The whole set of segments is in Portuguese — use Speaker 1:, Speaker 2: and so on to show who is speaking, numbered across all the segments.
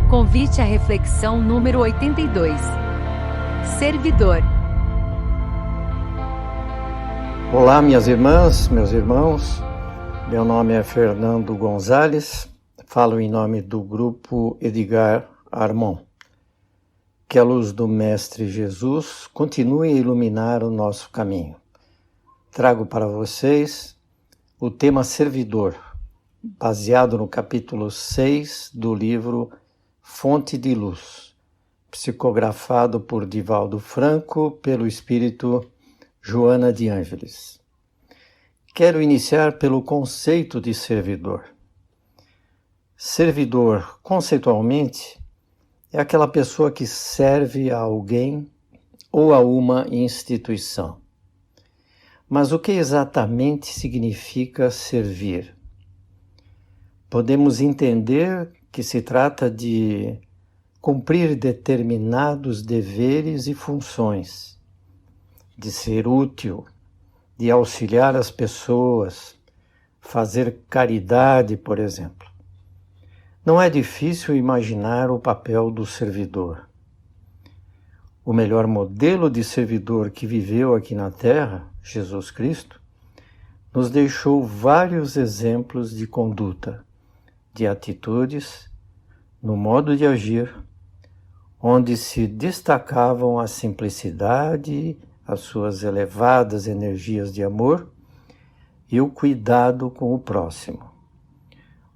Speaker 1: Convite à reflexão número 82. Servidor.
Speaker 2: Olá, minhas irmãs, meus irmãos. Meu nome é Fernando Gonzalez. Falo em nome do grupo Edgar Armon. Que a luz do Mestre Jesus continue a iluminar o nosso caminho. Trago para vocês o tema servidor, baseado no capítulo 6 do livro Fonte de Luz, psicografado por Divaldo Franco pelo espírito Joana de Ângeles. Quero iniciar pelo conceito de servidor. Servidor, conceitualmente, é aquela pessoa que serve a alguém ou a uma instituição. Mas o que exatamente significa servir? Podemos entender que se trata de cumprir determinados deveres e funções, de ser útil, de auxiliar as pessoas, fazer caridade, por exemplo. Não é difícil imaginar o papel do servidor. O melhor modelo de servidor que viveu aqui na Terra, Jesus Cristo, nos deixou vários exemplos de conduta, de atitudes, no modo de agir, onde se destacavam a simplicidade, as suas elevadas energias de amor e o cuidado com o próximo.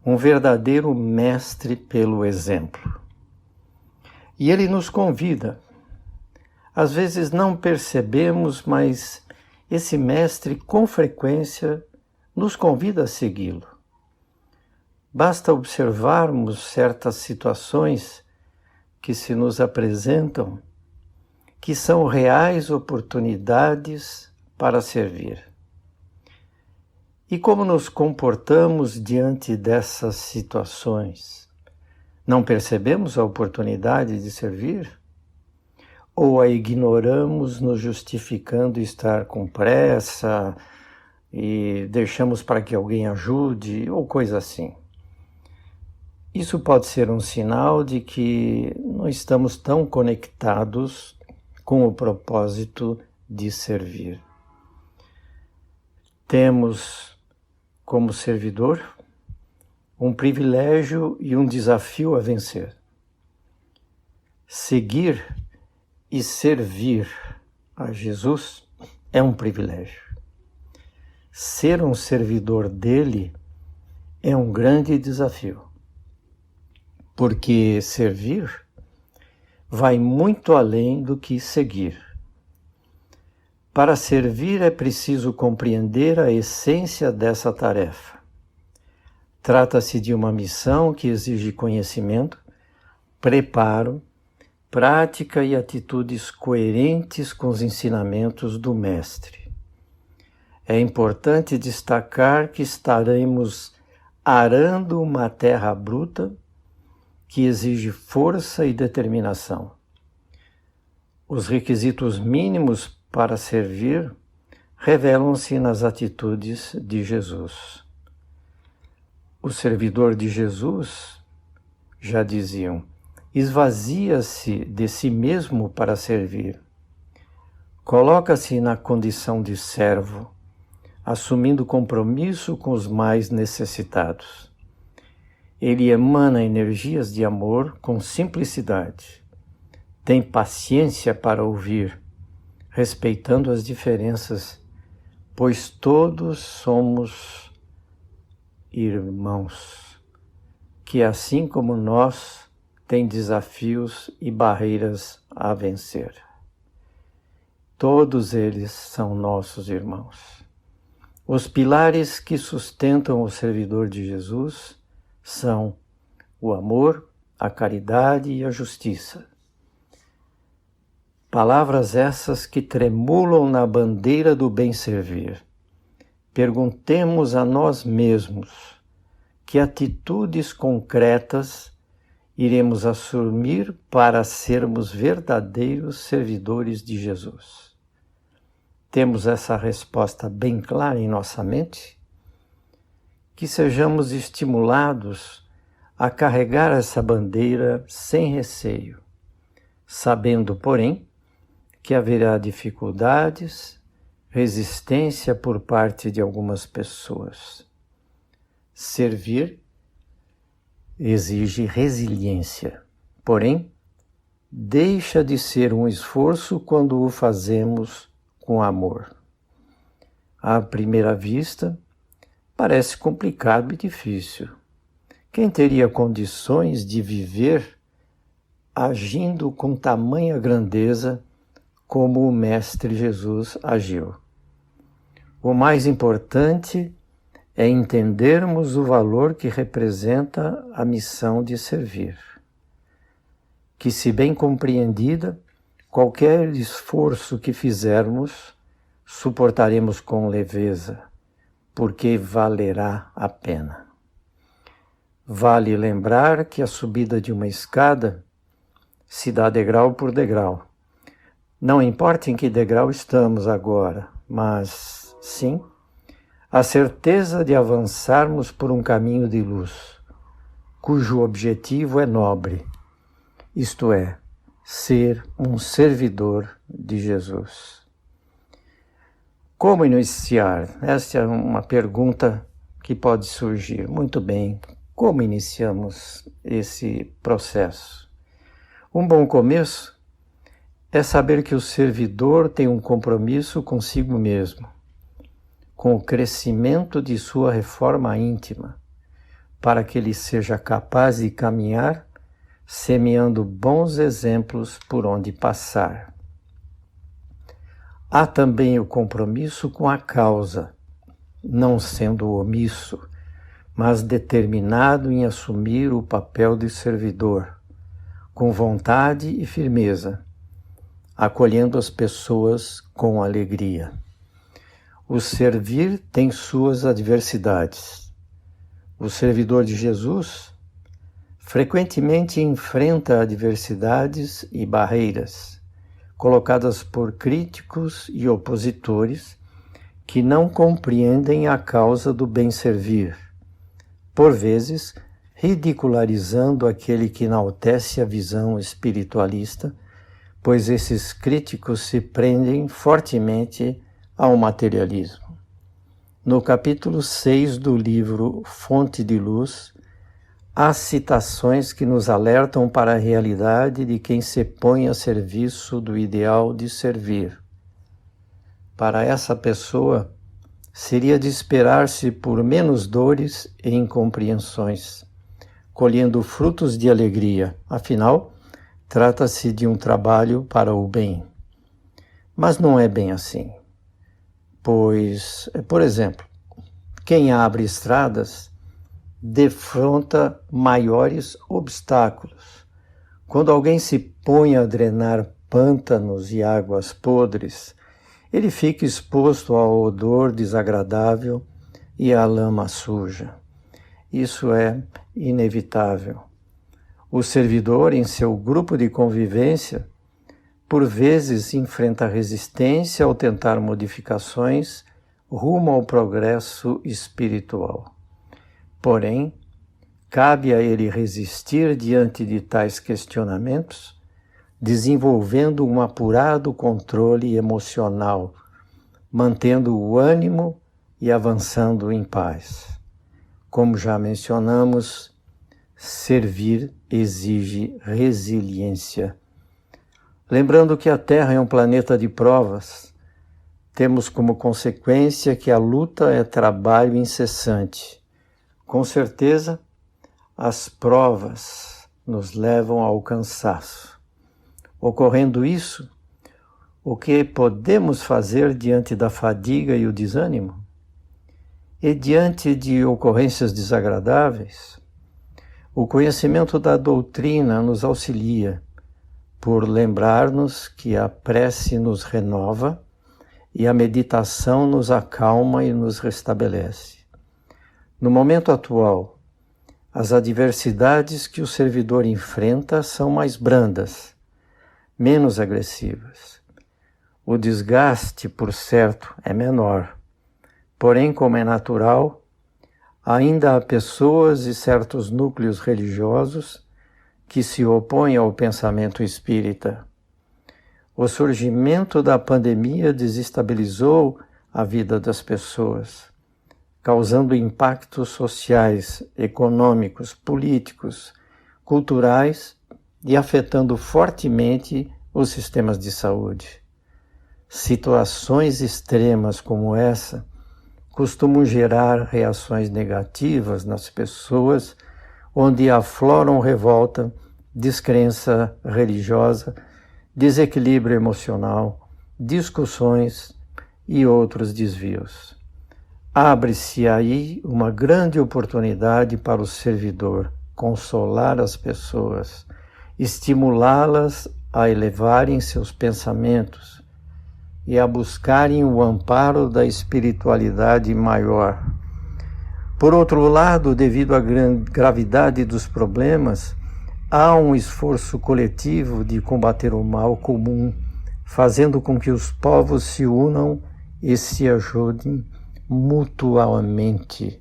Speaker 2: Um verdadeiro mestre pelo exemplo. E ele nos convida. Às vezes não percebemos, mas esse mestre com frequência nos convida a segui-lo. Basta observarmos certas situações que se nos apresentam, que são reais oportunidades para servir. E como nos comportamos diante dessas situações? Não percebemos a oportunidade de servir? Ou a ignoramos, nos justificando estar com pressa e deixamos para que alguém ajude, ou coisa assim? Isso pode ser um sinal de que não estamos tão conectados com o propósito de servir. Temos, como servidor, um privilégio e um desafio a vencer. Seguir e servir a Jesus é um privilégio. Ser um servidor dele é um grande desafio. Porque servir vai muito além do que seguir. Para servir é preciso compreender a essência dessa tarefa. Trata-se de uma missão que exige conhecimento, preparo, prática e atitudes coerentes com os ensinamentos do Mestre. É importante destacar que estaremos arando uma terra bruta que exige força e determinação. Os requisitos mínimos para servir revelam-se nas atitudes de Jesus. O servidor de Jesus, já diziam, esvazia-se de si mesmo para servir. Coloca-se na condição de servo, assumindo compromisso com os mais necessitados. Ele emana energias de amor com simplicidade. Tem paciência para ouvir, respeitando as diferenças, pois todos somos irmãos, que assim como nós, têm desafios e barreiras a vencer. Todos eles são nossos irmãos. Os pilares que sustentam o servidor de Jesus são o amor, a caridade e a justiça. Palavras essas que tremulam na bandeira do bem-servir. Perguntemos a nós mesmos que atitudes concretas iremos assumir para sermos verdadeiros servidores de Jesus. Temos essa resposta bem clara em nossa mente? Que sejamos estimulados a carregar essa bandeira sem receio, sabendo, porém, que haverá dificuldades, resistência por parte de algumas pessoas. Servir exige resiliência, porém, deixa de ser um esforço quando o fazemos com amor. À primeira vista, parece complicado e difícil. Quem teria condições de viver agindo com tamanha grandeza como o Mestre Jesus agiu? O mais importante é entendermos o valor que representa a missão de servir, que, se bem compreendida, qualquer esforço que fizermos, suportaremos com leveza, porque valerá a pena. Vale lembrar que a subida de uma escada se dá degrau por degrau. Não importa em que degrau estamos agora, mas, sim, a certeza de avançarmos por um caminho de luz, cujo objetivo é nobre, isto é, ser um servidor de Jesus. Como iniciar? Esta é uma pergunta que pode surgir. Muito bem, como iniciamos esse processo? Um bom começo é saber que o servidor tem um compromisso consigo mesmo, com o crescimento de sua reforma íntima, para que ele seja capaz de caminhar, semeando bons exemplos por onde passar. Há também o compromisso com a causa, não sendo omisso, mas determinado em assumir o papel de servidor, com vontade e firmeza, acolhendo as pessoas com alegria. O servir tem suas adversidades. O servidor de Jesus frequentemente enfrenta adversidades e barreiras, colocadas por críticos e opositores que não compreendem a causa do bem servir, por vezes ridicularizando aquele que enaltece a visão espiritualista, pois esses críticos se prendem fortemente ao materialismo. No capítulo 6 do livro Fonte de Luz, há citações que nos alertam para a realidade de quem se põe a serviço do ideal de servir. Para essa pessoa, seria de esperar-se por menos dores e incompreensões, colhendo frutos de alegria. Afinal, trata-se de um trabalho para o bem. Mas não é bem assim. Pois, por exemplo, quem abre estradas defronta maiores obstáculos. Quando alguém se põe a drenar pântanos e águas podres, ele fica exposto ao odor desagradável e à lama suja. Isso é inevitável. O servidor, em seu grupo de convivência, por vezes enfrenta resistência ao tentar modificações rumo ao progresso espiritual. Porém, cabe a ele resistir diante de tais questionamentos, desenvolvendo um apurado controle emocional, mantendo o ânimo e avançando em paz. Como já mencionamos, servir exige resiliência. Lembrando que a Terra é um planeta de provas, temos como consequência que a luta é trabalho incessante. Com certeza, as provas nos levam ao cansaço. Ocorrendo isso, o que podemos fazer diante da fadiga e o desânimo? E diante de ocorrências desagradáveis? O conhecimento da doutrina nos auxilia por lembrar-nos que a prece nos renova e a meditação nos acalma e nos restabelece. No momento atual, as adversidades que o servidor enfrenta são mais brandas, menos agressivas. O desgaste, por certo, é menor. Porém, como é natural, ainda há pessoas e certos núcleos religiosos que se opõem ao pensamento espírita. O surgimento da pandemia desestabilizou a vida das pessoas, causando impactos sociais, econômicos, políticos, culturais e afetando fortemente os sistemas de saúde. Situações extremas como essa costumam gerar reações negativas nas pessoas, onde afloram revolta, descrença religiosa, desequilíbrio emocional, discussões e outros desvios. Abre-se aí uma grande oportunidade para o servidor consolar as pessoas, estimulá-las a elevarem seus pensamentos e a buscarem o amparo da espiritualidade maior. Por outro lado, devido à gravidade dos problemas, há um esforço coletivo de combater o mal comum, fazendo com que os povos se unam e se ajudem mutuamente.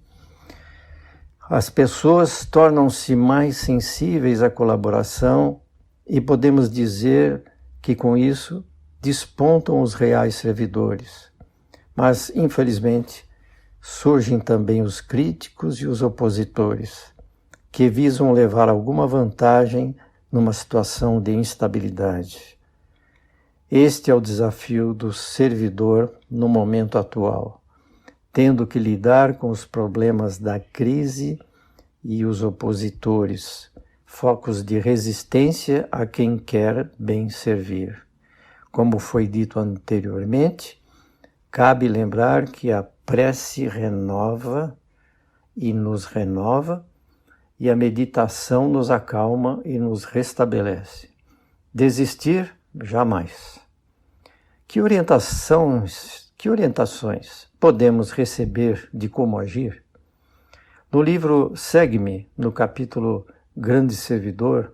Speaker 2: As pessoas tornam-se mais sensíveis à colaboração e podemos dizer que com isso despontam os reais servidores. Mas, infelizmente, surgem também os críticos e os opositores, que visam levar alguma vantagem numa situação de instabilidade. Este é o desafio do servidor no momento atual, tendo que lidar com os problemas da crise e os opositores, focos de resistência a quem quer bem servir. Como foi dito anteriormente, cabe lembrar que a prece renova e nos renova, e a meditação nos acalma e nos restabelece. Desistir, jamais. Que orientações podemos receber de como agir? No livro Segue-me, no capítulo Grande Servidor,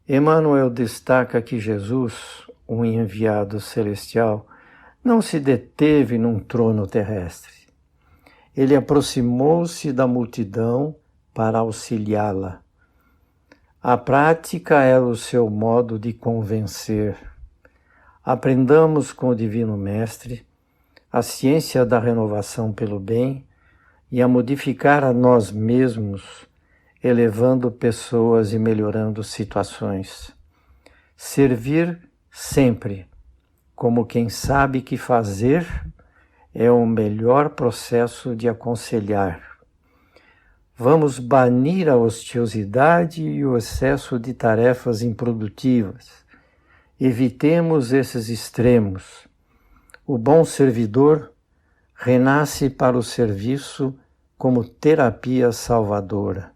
Speaker 2: Emmanuel destaca que Jesus, um enviado celestial, não se deteve num trono terrestre. Ele aproximou-se da multidão para auxiliá-la. A prática era o seu modo de convencer. Aprendamos com o Divino Mestre a ciência da renovação pelo bem e a modificar a nós mesmos, elevando pessoas e melhorando situações. Servir sempre, como quem sabe que fazer é o melhor processo de aconselhar. Vamos banir a ociosidade e o excesso de tarefas improdutivas. Evitemos esses extremos. O bom servidor renasce para o serviço como terapia salvadora.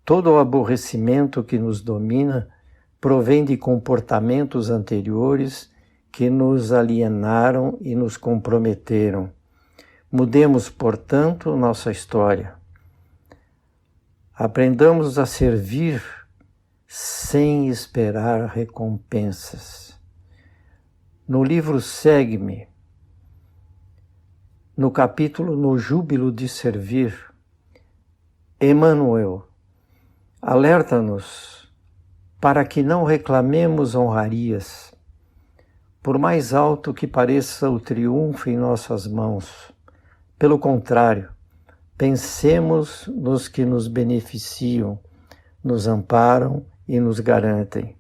Speaker 2: Todo o aborrecimento que nos domina provém de comportamentos anteriores que nos alienaram e nos comprometeram. Mudemos, portanto, nossa história. Aprendamos a servir sem esperar recompensas. No livro Segue-me, no capítulo No Júbilo de Servir, Emmanuel alerta-nos para que não reclamemos honrarias, por mais alto que pareça o triunfo em nossas mãos. Pelo contrário, pensemos nos que nos beneficiam, nos amparam e nos garantem.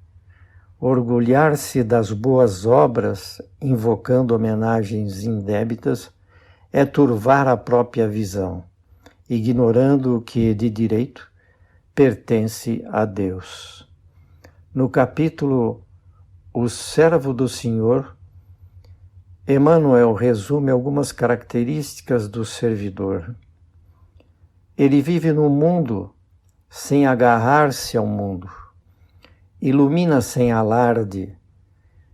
Speaker 2: Orgulhar-se das boas obras, invocando homenagens indébitas, é turvar a própria visão, ignorando o que de direito pertence a Deus. No capítulo O Servo do Senhor, Emmanuel resume algumas características do servidor. Ele vive no mundo sem agarrar-se ao mundo, ilumina sem alarde,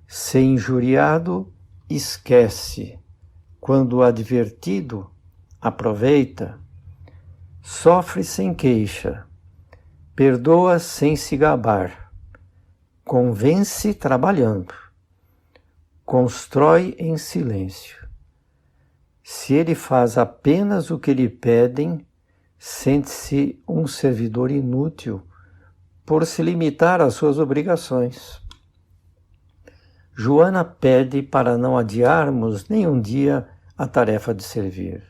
Speaker 2: se injuriado, esquece, quando advertido, aproveita, sofre sem queixa, perdoa sem se gabar, convence trabalhando, constrói em silêncio. Se ele faz apenas o que lhe pedem, sente-se um servidor inútil por se limitar às suas obrigações. Joana pede para não adiarmos nem um dia a tarefa de servir,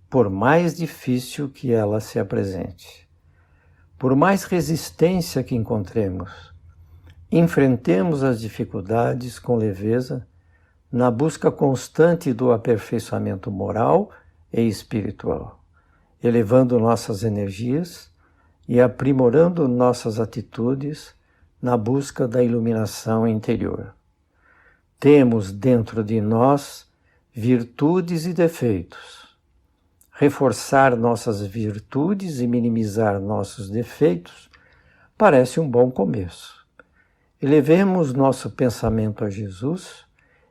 Speaker 2: por mais difícil que ela se apresente. Por mais resistência que encontremos, enfrentemos as dificuldades com leveza, na busca constante do aperfeiçoamento moral e espiritual, elevando nossas energias e aprimorando nossas atitudes na busca da iluminação interior. Temos dentro de nós virtudes e defeitos. Reforçar nossas virtudes e minimizar nossos defeitos parece um bom começo. Elevemos nosso pensamento a Jesus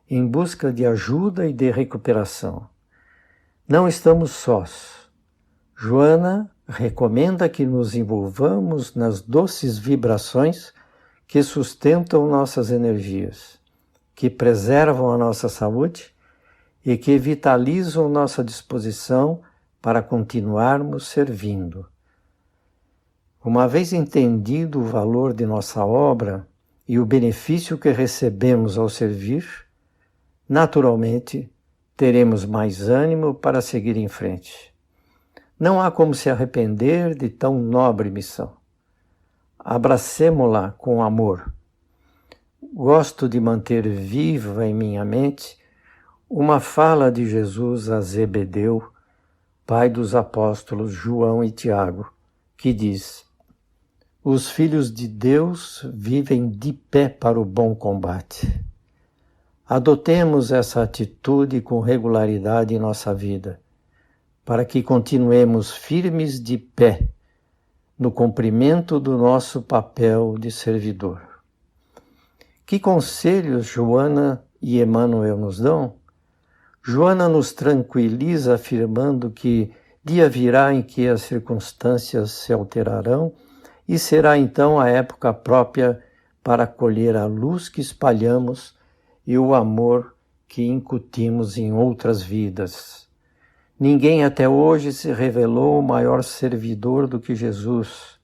Speaker 2: em busca de ajuda e de recuperação. Não estamos sós. Joana recomenda que nos envolvamos nas doces vibrações que sustentam nossas energias, que preservam a nossa saúde e que vitalizam nossa disposição para continuarmos servindo. Uma vez entendido o valor de nossa obra e o benefício que recebemos ao servir, naturalmente teremos mais ânimo para seguir em frente. Não há como se arrepender de tão nobre missão. Abracemo-la com amor. Gosto de manter viva em minha mente uma fala de Jesus a Zebedeu, pai dos apóstolos João e Tiago, que diz: os filhos de Deus vivem de pé para o bom combate. Adotemos essa atitude com regularidade em nossa vida, para que continuemos firmes de pé no cumprimento do nosso papel de servidor. Que conselhos Joana e Emmanuel nos dão? Joana nos tranquiliza afirmando que dia virá em que as circunstâncias se alterarão e será então a época própria para colher a luz que espalhamos e o amor que incutimos em outras vidas. Ninguém até hoje se revelou maior servidor do que Jesus.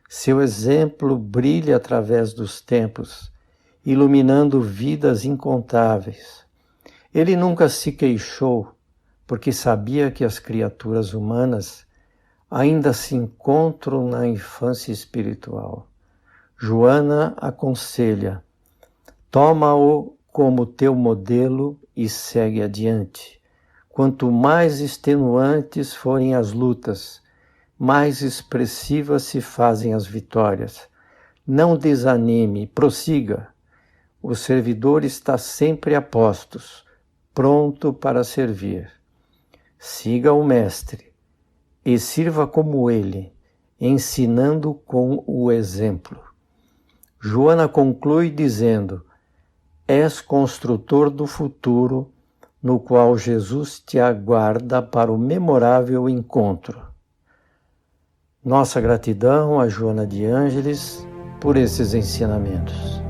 Speaker 2: Seu exemplo brilha através dos tempos, iluminando vidas incontáveis. Ele nunca se queixou, porque sabia que as criaturas humanas ainda se encontram na infância espiritual. Joana aconselha: toma-o como teu modelo e segue adiante. Quanto mais extenuantes forem as lutas, mais expressivas se fazem as vitórias. Não desanime, prossiga. O servidor está sempre a postos, pronto para servir. Siga o Mestre e sirva como ele, ensinando com o exemplo. Joana conclui dizendo: és construtor do futuro, no qual Jesus te aguarda para o memorável encontro. Nossa gratidão a Joana de Ângeles por esses ensinamentos.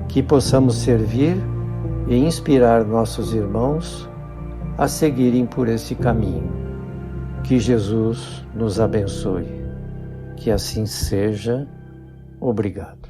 Speaker 2: Que possamos servir e inspirar nossos irmãos a seguirem por esse caminho. Que Jesus nos abençoe. Que assim seja. Obrigado.